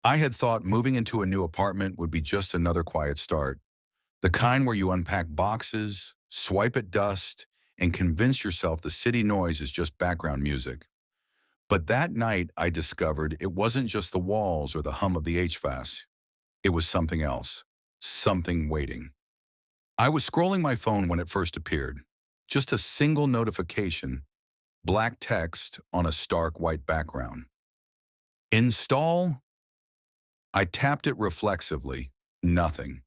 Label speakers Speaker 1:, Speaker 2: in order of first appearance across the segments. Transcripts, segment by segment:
Speaker 1: I had thought moving into a new apartment would be just another quiet start. The kind where you unpack boxes, swipe at dust, and convince yourself the city noise is just background music. But that night, I discovered it wasn't just the walls or the hum of the HVAC. It was something else. Something waiting. I was scrolling my phone when it first appeared. Just a single notification, black text on a stark white background. Install? I tapped it reflexively. Nothing.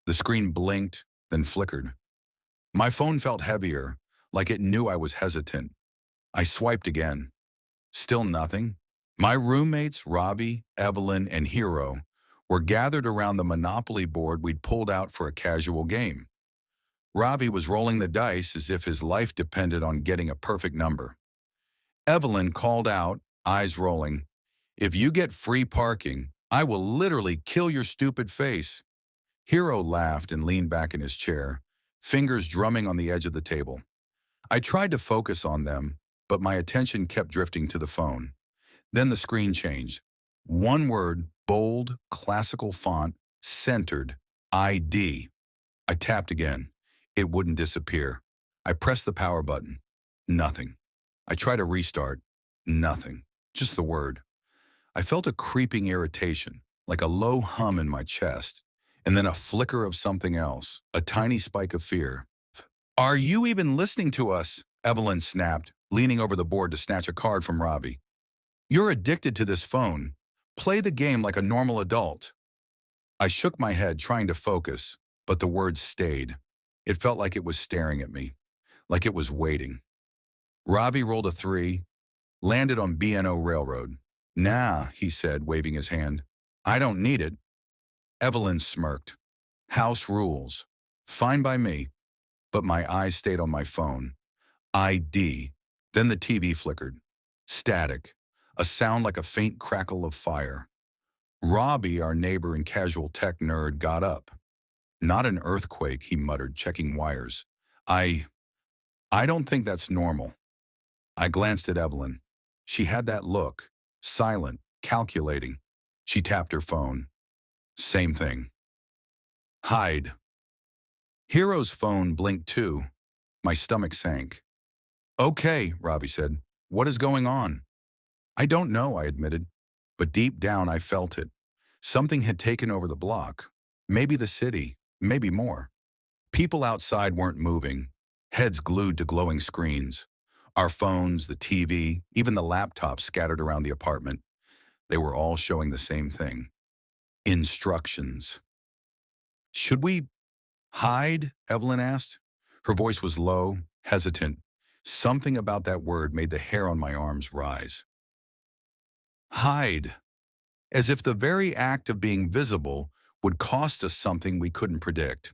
Speaker 1: The screen blinked, then flickered. My phone felt heavier, like it knew I was hesitant. I swiped again. Still nothing. My roommates, Ravi, Evelyn, and Hero, were gathered around the Monopoly board we'd pulled out for a casual game. Ravi was rolling the dice as if his life depended on getting a perfect number. Evelyn called out, eyes rolling, "If you get free parking, I will literally kill your stupid face." Hero laughed and leaned back in his chair, fingers drumming on the edge of the table. I tried to focus on them, but my attention kept drifting to the phone. Then the screen changed. One word, bold, classical font, centered, ID. I tapped again. It wouldn't disappear. I pressed the power button. Nothing. I tried to restart. Nothing. Just the word. I felt a creeping irritation, like a low hum in my chest, and then a flicker of something else, a tiny spike of fear. "Are you even listening to us?" Evelyn snapped, leaning over the board to snatch a card from Ravi. "You're addicted to this phone. Play the game like a normal adult." I shook my head, trying to focus, but the word stayed. It felt like it was staring at me, like it was waiting. Ravi rolled a 3, landed on B&O Railroad. "Nah," he said, waving his hand. "I don't need it." Evelyn smirked. "House rules. Fine by me." But my eyes stayed on my phone. ID. Then the TV flickered. Static. A sound like a faint crackle of fire. Robbie, our neighbor and casual tech nerd, got up. "Not an earthquake," he muttered, checking wires. I don't think that's normal." I glanced at Evelyn. She had that look. Silent, calculating. She tapped her phone. Same thing. "Hide." Hero's phone blinked too. My stomach sank. "Okay," Ravi said. "What is going on?" "I don't know," I admitted. But deep down I felt it. Something had taken over the block. Maybe the city. Maybe more. People outside weren't moving. Heads glued to glowing screens. Our phones, the TV, even the laptops scattered around the apartment. They were all showing the same thing. Instructions. "Should we hide?" Evelyn asked. Her voice was low, hesitant. Something about that word made the hair on my arms rise. Hide. As if the very act of being visible would cost us something we couldn't predict.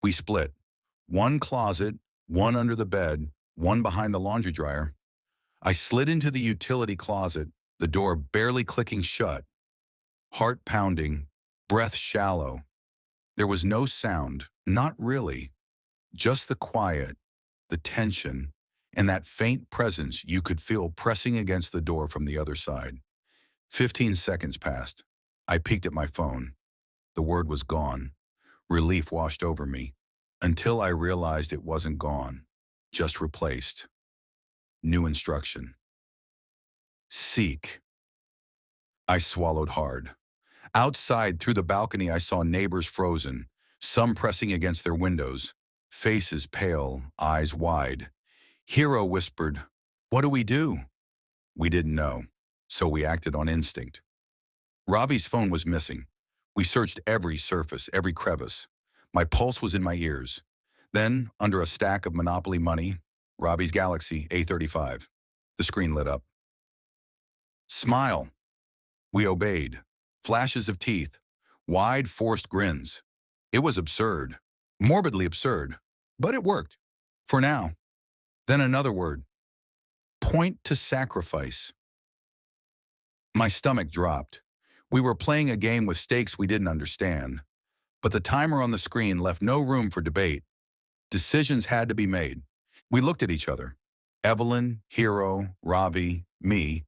Speaker 1: We split. One closet, one under the bed, one behind the laundry dryer. I slid into the utility closet, the door barely clicking shut. Heart pounding, breath shallow. There was no sound, not really. Just the quiet, the tension, and that faint presence you could feel pressing against the door from the other side. 15 seconds passed. I peeked at my phone. The word was gone. Relief washed over me, until I realized it wasn't gone, just replaced. New instruction. Seek. I swallowed hard. Outside, through the balcony, I saw neighbors frozen, some pressing against their windows, faces pale, eyes wide. Hero whispered, "What do we do?" We didn't know, so we acted on instinct. Ravi's phone was missing. We searched every surface, every crevice. My pulse was in my ears. Then, under a stack of Monopoly money, Ravi's Galaxy A35. The screen lit up. "Smile." We obeyed. Flashes of teeth. Wide, forced grins. It was absurd. Morbidly absurd. But it worked. For now. Then another word. Point to sacrifice. My stomach dropped. We were playing a game with stakes we didn't understand. But the timer on the screen left no room for debate. Decisions had to be made. We looked at each other. Evelyn, Hero, Ravi, me.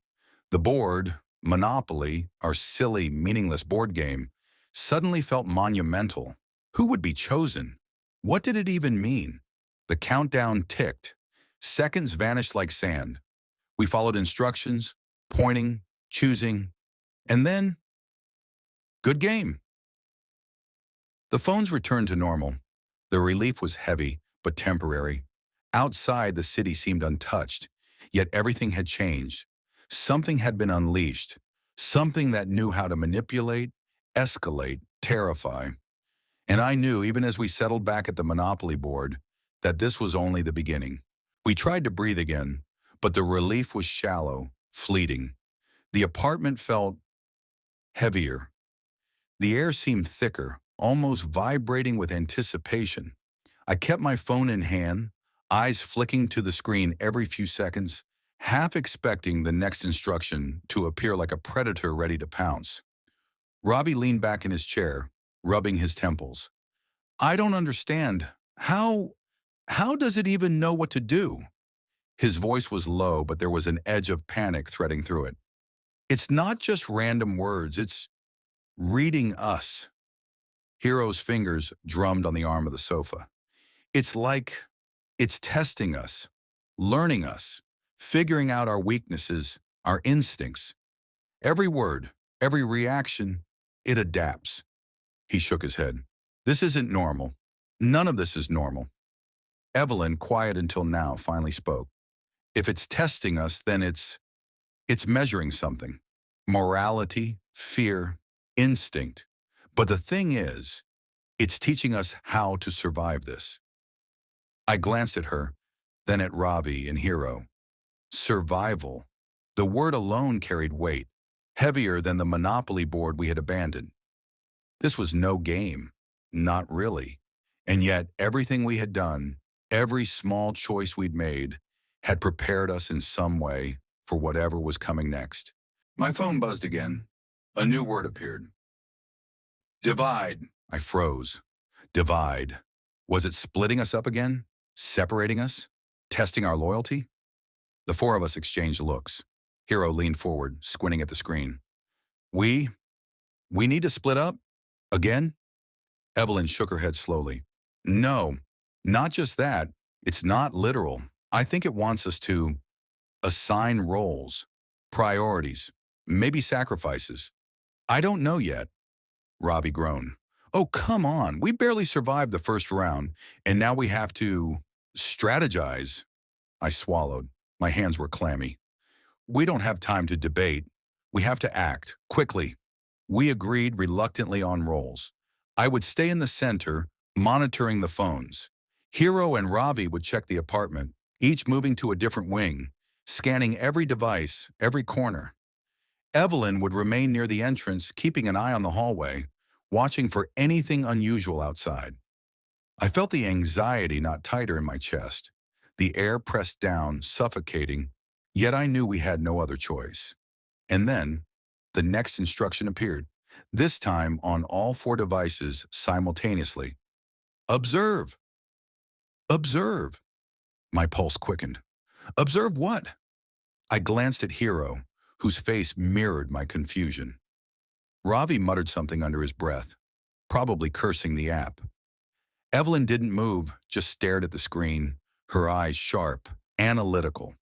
Speaker 1: The board, Monopoly, our silly, meaningless board game, suddenly felt monumental. Who would be chosen? What did it even mean? The countdown ticked. Seconds vanished like sand. We followed instructions, pointing, choosing, and then, good game. The phones returned to normal. The relief was heavy, but temporary. Outside, the city seemed untouched, yet everything had changed. Something had been unleashed, something that knew how to manipulate, escalate, terrify. And I knew, even as we settled back at the Monopoly board, that this was only the beginning. We tried to breathe again, but the relief was shallow, fleeting. The apartment felt heavier. The air seemed thicker, almost vibrating with anticipation. I kept my phone in hand, eyes flicking to the screen every few seconds, half expecting the next instruction to appear like a predator ready to pounce. Ravi leaned back in his chair, rubbing his temples. I don't understand. How does it even know what to do? His voice was low, but there was an edge of panic threading through it. It's not just random words, it's reading us. Hero's fingers drummed on the arm of the sofa. It's like it's testing us, learning us, figuring out our weaknesses, our instincts. Every word, every reaction, it adapts. He shook his head. This isn't normal. None of this is normal. Evelyn, quiet until now, finally spoke. If it's testing us, then it's measuring something. Morality, fear, instinct. But the thing is, it's teaching us how to survive this. I glanced at her, then at Ravi and Hero. Survival. The word alone carried weight, heavier than the Monopoly board we had abandoned. This was no game, not really. And yet everything we had done, every small choice we'd made, had prepared us in some way for whatever was coming next. My phone buzzed again. A new word appeared. Divide. I froze. Divide. Was it splitting us up again? Separating us? Testing our loyalty? The four of us exchanged looks. Hero leaned forward, squinting at the screen. We need to split up? Again? Evelyn shook her head slowly. No, not just that. It's not literal. I think it wants us to assign roles, priorities, maybe sacrifices. I don't know yet. Ravi groaned. Oh, come on. We barely survived the first round, and now we have to strategize. I swallowed. My hands were clammy. We don't have time to debate. We have to act, quickly. We agreed reluctantly on roles. I would stay in the center, monitoring the phones. Hero and Ravi would check the apartment, each moving to a different wing, scanning every device, every corner. Evelyn would remain near the entrance, keeping an eye on the hallway, watching for anything unusual outside. I felt the anxiety knot tighter in my chest. The air pressed down, suffocating, yet I knew we had no other choice. And then, the next instruction appeared, this time on all four devices simultaneously. Observe. Observe. My pulse quickened. Observe what? I glanced at Hero, whose face mirrored my confusion. Ravi muttered something under his breath, probably cursing the app. Evelyn didn't move, just stared at the screen, her eyes sharp, analytical.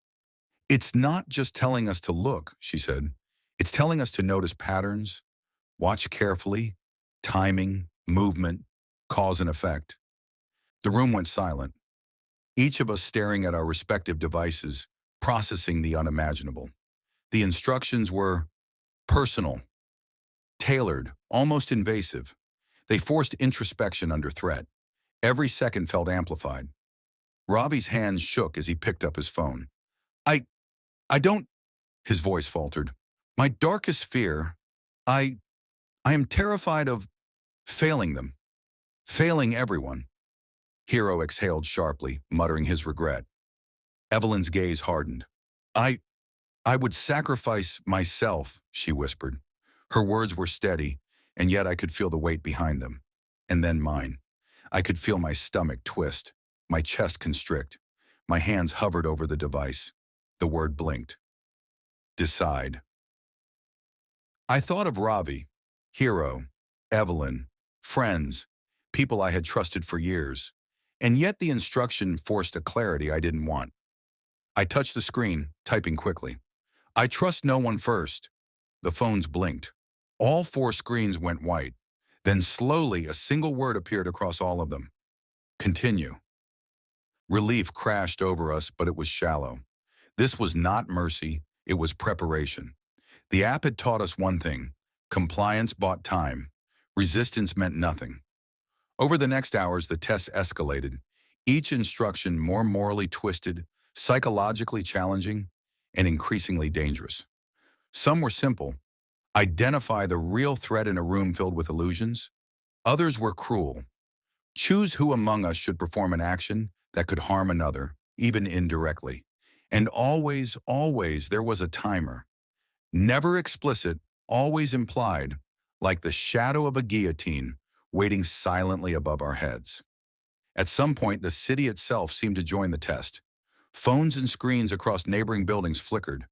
Speaker 1: It's not just telling us to look, she said. It's telling us to notice patterns, watch carefully, timing, movement, cause and effect. The room went silent, each of us staring at our respective devices, processing the unimaginable. The instructions were personal, tailored, almost invasive. They forced introspection under threat. Every second felt amplified. Ravi's hands shook as he picked up his phone. I don't, his voice faltered. My darkest fear, I am terrified of failing them, failing everyone. Hero exhaled sharply, muttering his regret. Evelyn's gaze hardened. I would sacrifice myself, she whispered. Her words were steady, and yet I could feel the weight behind them. And then mine. I could feel my stomach twist, my chest constrict. My hands hovered over the device. The word blinked. Decide. I thought of Ravi, Hero, Evelyn, friends, people I had trusted for years. And yet the instruction forced a clarity I didn't want. I touched the screen, typing quickly. I trust no one first. The phones blinked. All four screens went white. Then slowly a single word appeared across all of them. Continue. Relief crashed over us, but it was shallow. This was not mercy, it was preparation. The app had taught us one thing. Compliance bought time. Resistance meant nothing. Over the next hours, the tests escalated, each instruction more morally twisted, psychologically challenging, and increasingly dangerous. Some were simple. Identify the real threat in a room filled with illusions. Others were cruel. Choose who among us should perform an action that could harm another, even indirectly. And always, always, there was a timer. Never explicit, always implied, like the shadow of a guillotine waiting silently above our heads. At some point, the city itself seemed to join the test. Phones and screens across neighboring buildings flickered.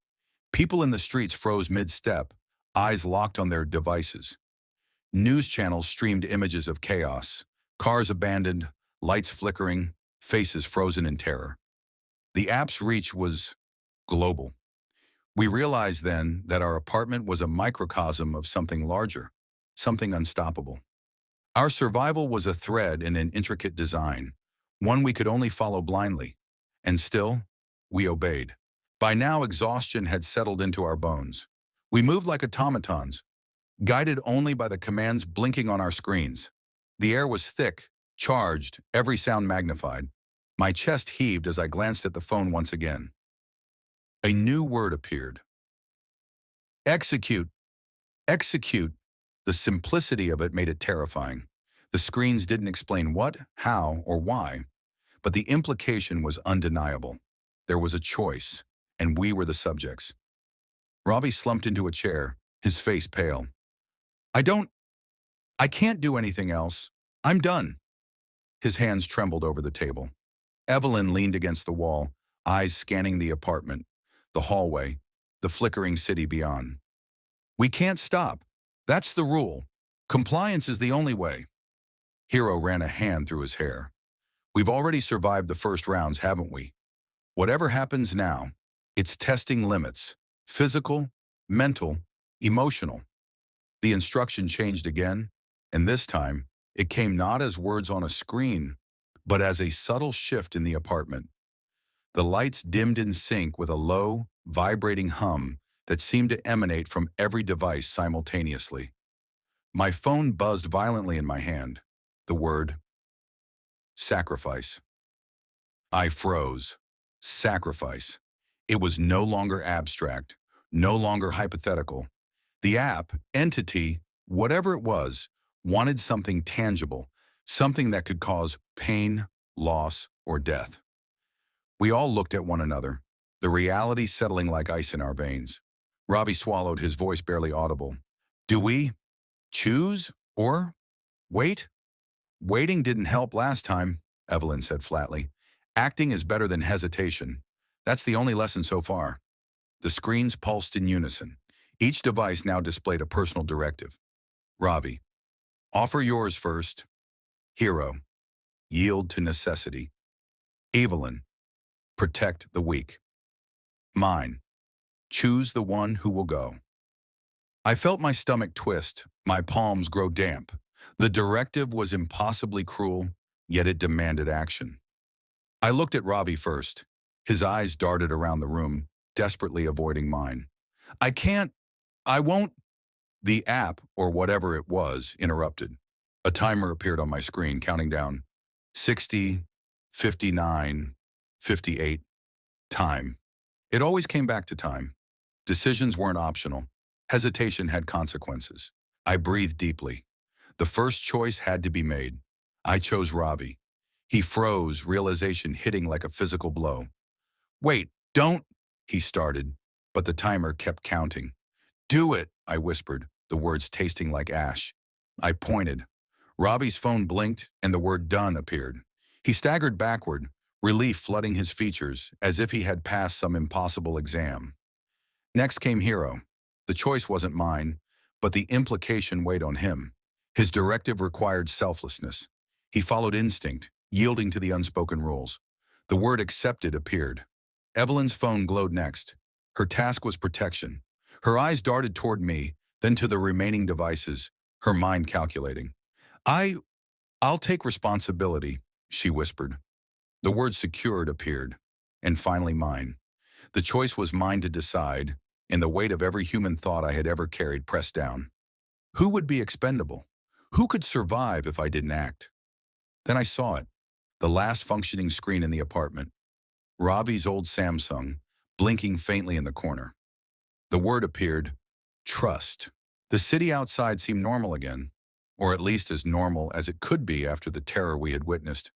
Speaker 1: People in the streets froze mid-step, eyes locked on their devices. News channels streamed images of chaos, cars abandoned, lights flickering, faces frozen in terror. The app's reach was global. We realized then that our apartment was a microcosm of something larger, something unstoppable. Our survival was a thread in an intricate design, one we could only follow blindly. And still, we obeyed. By now, exhaustion had settled into our bones. We moved like automatons, guided only by the commands blinking on our screens. The air was thick, charged, every sound magnified. My chest heaved as I glanced at the phone once again. A new word appeared. Execute. Execute. The simplicity of it made it terrifying. The screens didn't explain what, how, or why, but the implication was undeniable. There was a choice, and we were the subjects. Ravi slumped into a chair, his face pale. I can't do anything else. I'm done. His hands trembled over the table. Evelyn leaned against the wall, eyes scanning the apartment, the hallway, the flickering city beyond. We can't stop. That's the rule. Compliance is the only way. Hero ran a hand through his hair. We've already survived the first rounds, haven't we? Whatever happens now, it's testing limits. Physical, mental, emotional. The instruction changed again, and this time, it came not as words on a screen, but as a subtle shift in the apartment. The lights dimmed in sync with a low, vibrating hum that seemed to emanate from every device simultaneously. My phone buzzed violently in my hand. The word, sacrifice. I froze. Sacrifice. It was no longer abstract, no longer hypothetical. The app, entity, whatever it was, wanted something tangible, something that could cause pain, loss, or death. We all looked at one another, the reality settling like ice in our veins. Ravi swallowed, his voice barely audible. Do we choose or wait? Waiting didn't help last time, Evelyn said flatly. Acting is better than hesitation. That's the only lesson so far. The screens pulsed in unison. Each device now displayed a personal directive. Ravi, offer yours first. Hero, yield to necessity. Evelyn, protect the weak. Mine, choose the one who will go. I felt my stomach twist, my palms grow damp. The directive was impossibly cruel, yet it demanded action. I looked at Ravi first. His eyes darted around the room, desperately avoiding mine. I won't. The app, or whatever it was, interrupted. A timer appeared on my screen, counting down. 60, 59, 58. Time. It always came back to time. Decisions weren't optional. Hesitation had consequences. I breathed deeply. The first choice had to be made. I chose Ravi. He froze, realization hitting like a physical blow. Wait, don't, he started, but the timer kept counting. Do it, I whispered, the words tasting like ash. I pointed. Ravi's phone blinked, and the word done appeared. He staggered backward, relief flooding his features, as if he had passed some impossible exam. Next came Hero. The choice wasn't mine, But the implication weighed on him. His directive required selflessness. He followed instinct, yielding to the unspoken rules. The word accepted appeared. Evelyn's phone glowed next. Her task was protection. Her eyes darted toward me, then to the remaining devices, her mind calculating. I, I'll take responsibility, she whispered. The word secured appeared, and finally mine. The choice was mine to decide, and the weight of every human thought I had ever carried pressed down. Who would be expendable? Who could survive if I didn't act? Then I saw it, the last functioning screen in the apartment. Ravi's old Samsung, blinking faintly in the corner. The word appeared, trust. The city outside seemed normal again, or at least as normal as it could be after the terror we had witnessed.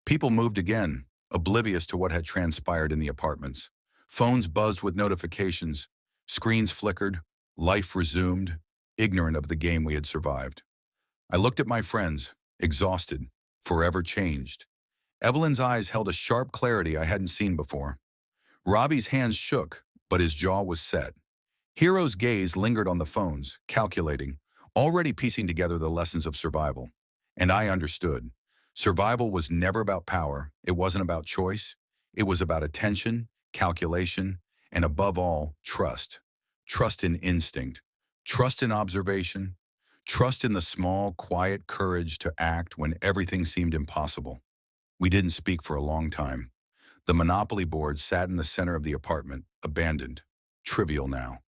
Speaker 1: People moved again, oblivious to what had transpired in the apartments. Phones buzzed with notifications, screens flickered, life resumed, ignorant of the game we had survived. I looked at my friends, exhausted, forever changed. Evelyn's eyes held a sharp clarity I hadn't seen before. Ravi's hands shook, but his jaw was set. Hero's gaze lingered on the phones, calculating, already piecing together the lessons of survival. And I understood. Survival was never about power. It wasn't about choice. It was about attention, calculation, and above all, trust. Trust in instinct. Trust in observation. Trust in the small, quiet courage to act when everything seemed impossible. We didn't speak for a long time. The Monopoly board sat in the center of the apartment, abandoned, trivial now.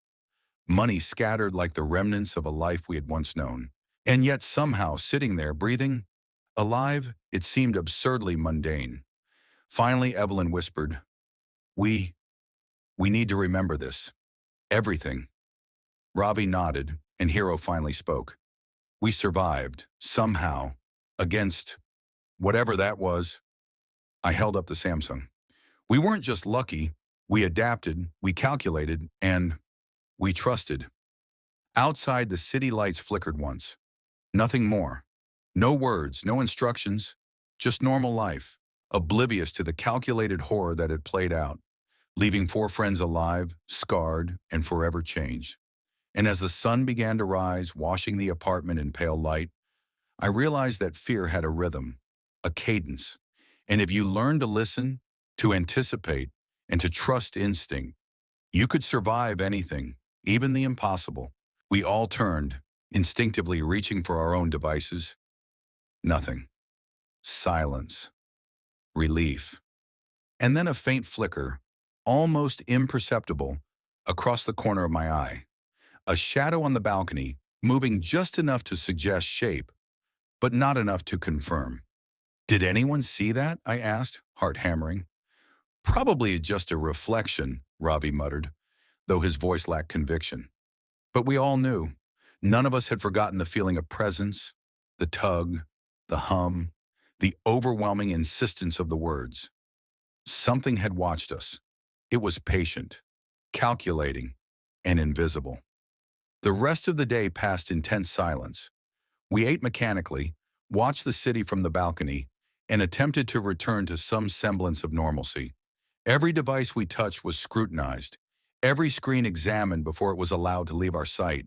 Speaker 1: Money scattered like the remnants of a life we had once known. And yet somehow, sitting there, breathing, alive, it seemed absurdly mundane. Finally, Evelyn whispered, We need to remember this. Everything. Ravi nodded, and Hero finally spoke. We survived, somehow, against whatever that was. I held up the Samsung. We weren't just lucky, we adapted, we calculated, and we trusted. Outside, the city lights flickered once. Nothing more. No words, no instructions, just normal life, oblivious to the calculated horror that had played out, leaving 4 friends alive, scarred, and forever changed. And as the sun began to rise, washing the apartment in pale light, I realized that fear had a rhythm, a cadence. And if you learn to listen, to anticipate, and to trust instinct, you could survive anything, even the impossible. We all turned, instinctively reaching for our own devices. Nothing. Silence. Relief. And then a faint flicker, almost imperceptible, across the corner of my eye. A shadow on the balcony, moving just enough to suggest shape, but not enough to confirm. Did anyone see that? I asked, heart hammering. Probably just a reflection, Ravi muttered, though his voice lacked conviction. But we all knew. None of us had forgotten the feeling of presence, the tug, the hum, the overwhelming insistence of the words. Something had watched us. It was patient, calculating, and invisible. The rest of the day passed in tense silence. We ate mechanically, watched the city from the balcony, and attempted to return to some semblance of normalcy. Every device we touched was scrutinized, every screen examined before it was allowed to leave our sight.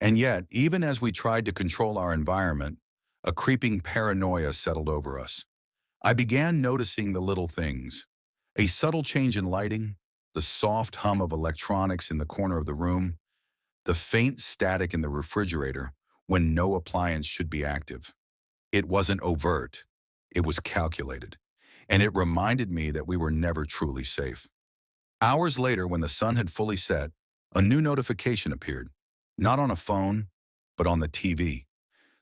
Speaker 1: And yet, even as we tried to control our environment, a creeping paranoia settled over us. I began noticing the little things. A subtle change in lighting, the soft hum of electronics in the corner of the room, the faint static in the refrigerator when no appliance should be active. It wasn't overt. It was calculated. And it reminded me that we were never truly safe. Hours later, when the sun had fully set, a new notification appeared. Not on a phone, but on the TV.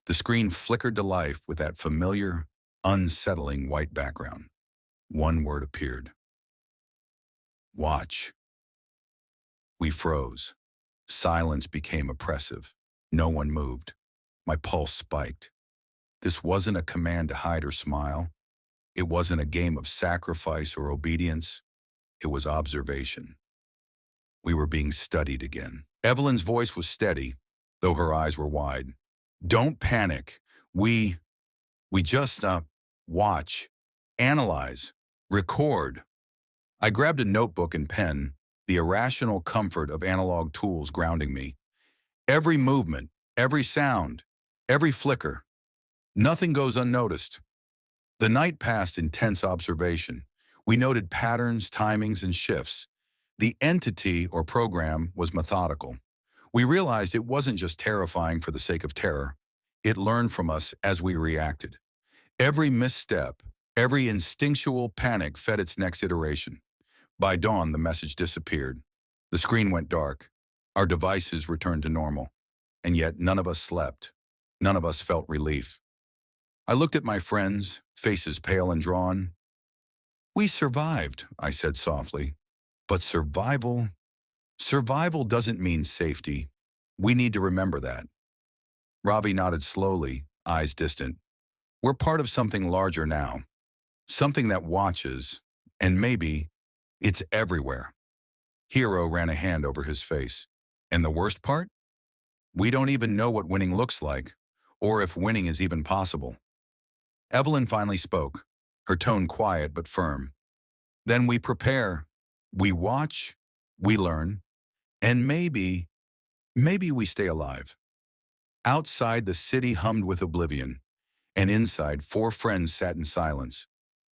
Speaker 1: The screen flickered to life with that familiar, unsettling white background. One word appeared. Watch. We froze. Silence became oppressive. No one moved. My pulse spiked. This wasn't a command to hide or smile. It wasn't a game of sacrifice or obedience. It was observation. We were being studied again. Evelyn's voice was steady, though her eyes were wide. Don't panic. We just watch, analyze, record. I grabbed a notebook and pen, the irrational comfort of analog tools grounding me. Every movement, every sound, every flicker, nothing goes unnoticed. The night passed in tense observation. We noted patterns, timings, and shifts. The entity or program was methodical. We realized it wasn't just terrifying for the sake of terror. It learned from us as we reacted. Every misstep, every instinctual panic fed its next iteration. By dawn, the message disappeared. The screen went dark. Our devices returned to normal. And yet none of us slept. None of us felt relief. I looked at my friends, faces pale and drawn. "We survived," I said softly. "But survival doesn't mean safety. We need to remember that." Ravi nodded slowly, eyes distant. "We're part of something larger now. Something that watches, and maybe it's everywhere." Hero ran a hand over his face. "And the worst part? We don't even know what winning looks like, or if winning is even possible." Evelyn finally spoke, her tone quiet but firm. "Then we prepare, we watch, we learn, and maybe we stay alive." Outside, the city hummed with oblivion, and inside, four friends sat in silence,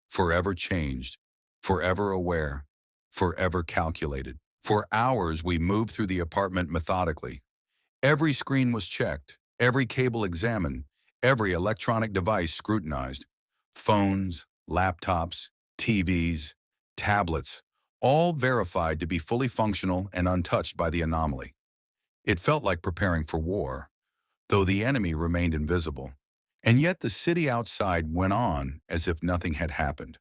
Speaker 1: forever changed, forever aware, forever calculated. For hours, we moved through the apartment methodically. Every screen was checked, every cable examined, every electronic device scrutinized. Phones, laptops, TVs, tablets, all verified to be fully functional and untouched by the anomaly. It felt like preparing for war, though the enemy remained invisible. And yet the city outside went on as if nothing had happened.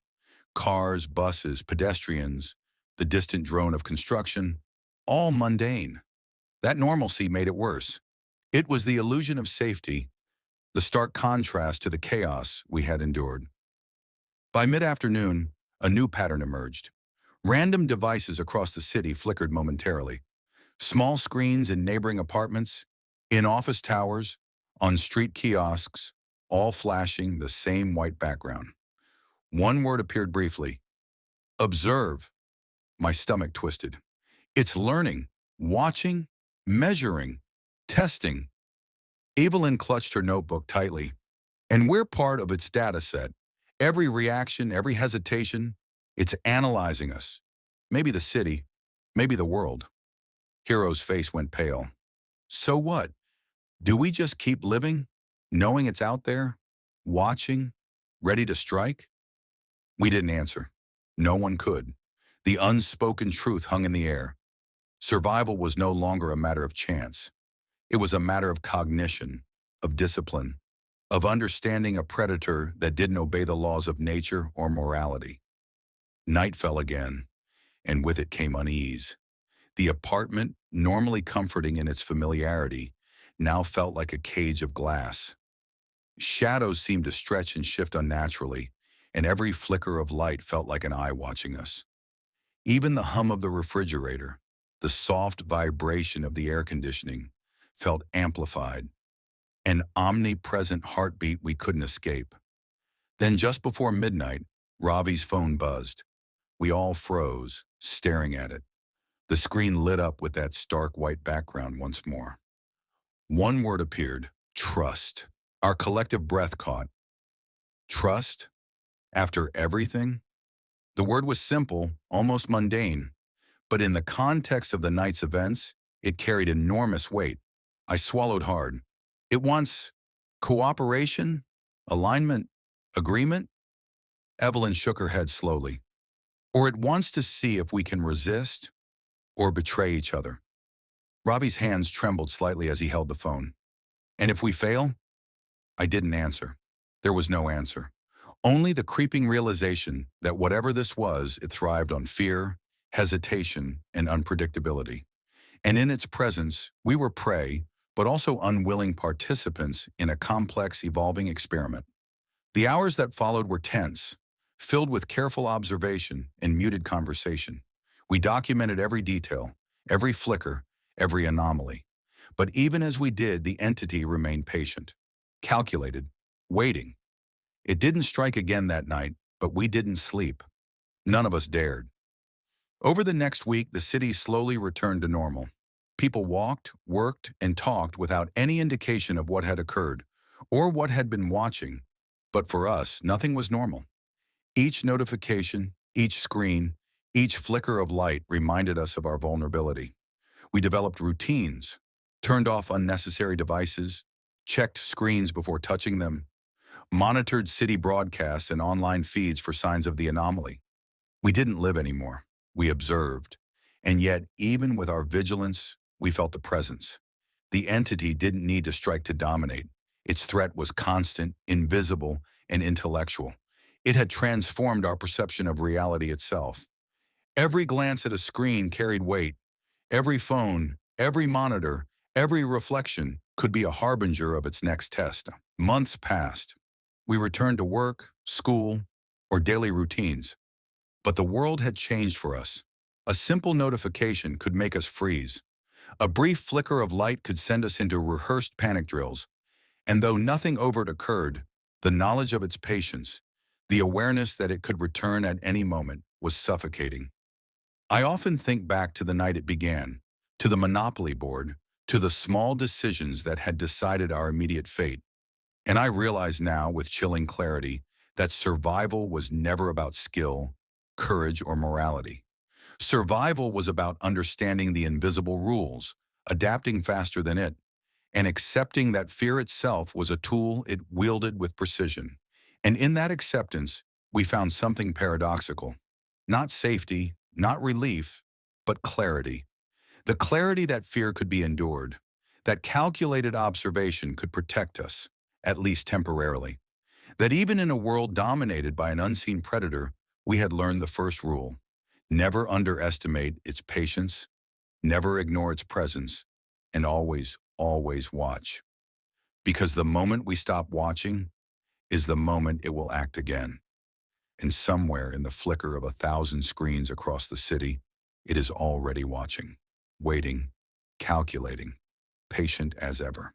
Speaker 1: Cars, buses, pedestrians, the distant drone of construction, all mundane. That normalcy made it worse. It was the illusion of safety, the stark contrast to the chaos we had endured. By mid-afternoon, a new pattern emerged. Random devices across the city flickered momentarily. Small screens in neighboring apartments, in office towers, on street kiosks, all flashing the same white background. One word appeared briefly: observe. My stomach twisted. It's learning, watching, measuring, testing. Evelyn clutched her notebook tightly. And we're part of its data set. Every reaction, every hesitation, it's analyzing us. Maybe the city, maybe the world. Hero's face went pale. So what? Do we just keep living, knowing it's out there, watching, ready to strike? We didn't answer. No one could. The unspoken truth hung in the air. Survival was no longer a matter of chance. It was a matter of cognition, of discipline, of understanding a predator that didn't obey the laws of nature or morality. Night fell again, and with it came unease. The apartment, normally comforting in its familiarity, now felt like a cage of glass. Shadows seemed to stretch and shift unnaturally, and every flicker of light felt like an eye watching us. Even the hum of the refrigerator, the soft vibration of the air conditioning, felt amplified, an omnipresent heartbeat we couldn't escape. Then just before midnight, Ravi's phone buzzed. We all froze, staring at it. The screen lit up with that stark white background once more. One word appeared: trust. Our collective breath caught. Trust? After everything? The word was simple, almost mundane, but in the context of the night's events, it carried enormous weight. I swallowed hard. It wants cooperation, alignment, agreement? Evelyn shook her head slowly. Or it wants to see if we can resist or betray each other. Ravi's hands trembled slightly as he held the phone. And if we fail? I didn't answer. There was no answer. Only the creeping realization that whatever this was, it thrived on fear, hesitation, and unpredictability. And in its presence, we were prey, but also unwilling participants in a complex, evolving experiment. The hours that followed were tense, filled with careful observation and muted conversation. We documented every detail, every flicker, every anomaly. But even as we did, the entity remained patient, calculated, waiting. It didn't strike again that night, but we didn't sleep. None of us dared. Over the next week, the city slowly returned to normal. People walked, worked, and talked without any indication of what had occurred or what had been watching. But for us, nothing was normal. Each notification, each screen, each flicker of light reminded us of our vulnerability. We developed routines, turned off unnecessary devices, checked screens before touching them, monitored city broadcasts and online feeds for signs of the anomaly. We didn't live anymore. We observed. And yet, even with our vigilance, we felt the presence. The entity didn't need to strike to dominate. Its threat was constant, invisible, and intellectual. It had transformed our perception of reality itself. Every glance at a screen carried weight. Every phone, every monitor, every reflection could be a harbinger of its next test. Months passed. We returned to work, school, or daily routines. But the world had changed for us. A simple notification could make us freeze. A brief flicker of light could send us into rehearsed panic drills. And though nothing overt occurred, the knowledge of its patience, the awareness that it could return at any moment, was suffocating. I often think back to the night it began, to the Monopoly board, to the small decisions that had decided our immediate fate. And I realize now with chilling clarity that survival was never about skill, courage, or morality. Survival was about understanding the invisible rules, adapting faster than it, and accepting that fear itself was a tool it wielded with precision. And in that acceptance, we found something paradoxical. Not safety, not relief, but clarity. The clarity that fear could be endured, that calculated observation could protect us, at least temporarily. That even in a world dominated by an unseen predator, we had learned the first rule: never underestimate its patience, never ignore its presence, and always, always watch. Because the moment we stop watching is the moment it will act again. And somewhere in the flicker of 1,000 screens across the city, it is already watching, waiting, calculating, patient as ever.